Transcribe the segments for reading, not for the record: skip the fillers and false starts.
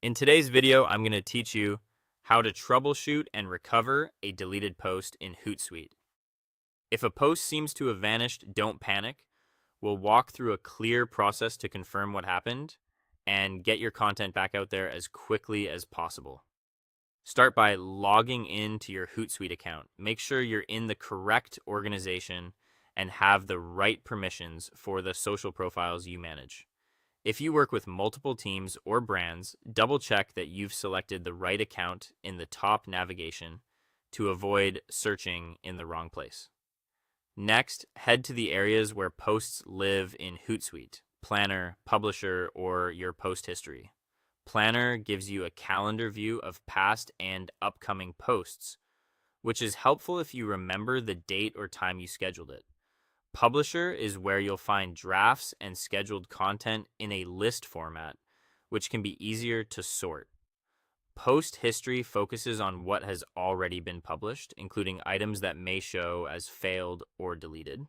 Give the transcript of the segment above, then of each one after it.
In today's video, I'm going to teach you how to troubleshoot and recover a deleted post in Hootsuite. If a post seems to have vanished, don't panic. We'll walk through a clear process to confirm what happened and get your content back out there as quickly as possible. Start by logging into your Hootsuite account. Make sure you're in the correct organization and have the right permissions for the social profiles you manage. If you work with multiple teams or brands, double check that you've selected the right account in the top navigation to avoid searching in the wrong place. Next, head to the areas where posts live in Hootsuite, Planner, Publisher, or your post history. Planner gives you a calendar view of past and upcoming posts, which is helpful if you remember the date or time you scheduled it. Publisher is where you'll find drafts and scheduled content in a list format, which can be easier to sort. Post history focuses on what has already been published, including items that may show as failed or deleted.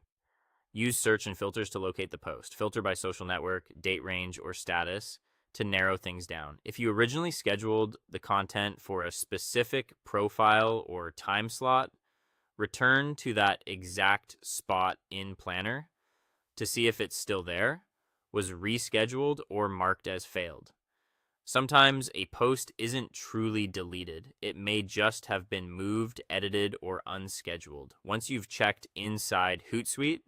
Use search and filters to locate the post. Filter by social network, date range, or status to narrow things down. If you originally scheduled the content for a specific profile or time slot, return to that exact spot in Planner to see if it's still there, was rescheduled, or marked as failed. Sometimes a post isn't truly deleted. It may just have been moved, edited, or unscheduled. Once you've checked inside Hootsuite,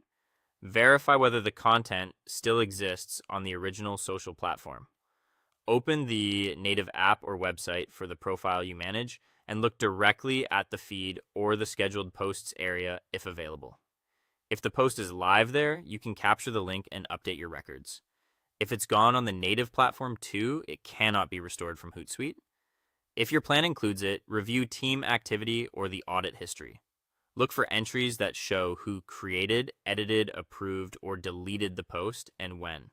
verify whether the content still exists on the original social platform. Open the native app or website for the profile you manage and look directly at the feed or the scheduled posts area if available. If the post is live there, you can capture the link and update your records. If it's gone on the native platform too, it cannot be restored from Hootsuite. If your plan includes it, review team activity or the audit history. Look for entries that show who created, edited, approved, or deleted the post and when.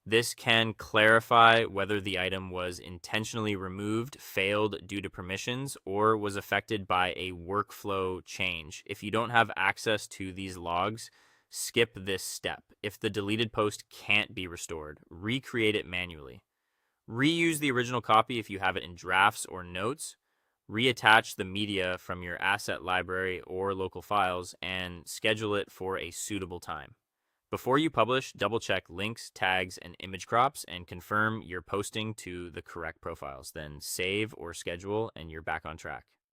This can clarify whether the item was intentionally removed, failed due to permissions, or was affected by a workflow change. If you don't have access to these logs, skip this step. If the deleted post can't be restored, recreate it manually. Reuse the original copy if you have it in drafts or notes. Reattach the media from your asset library or local files and schedule it for a suitable time. Before you publish, double-check links, tags, and image crops and confirm you're posting to the correct profiles. Then save or schedule and you're back on track.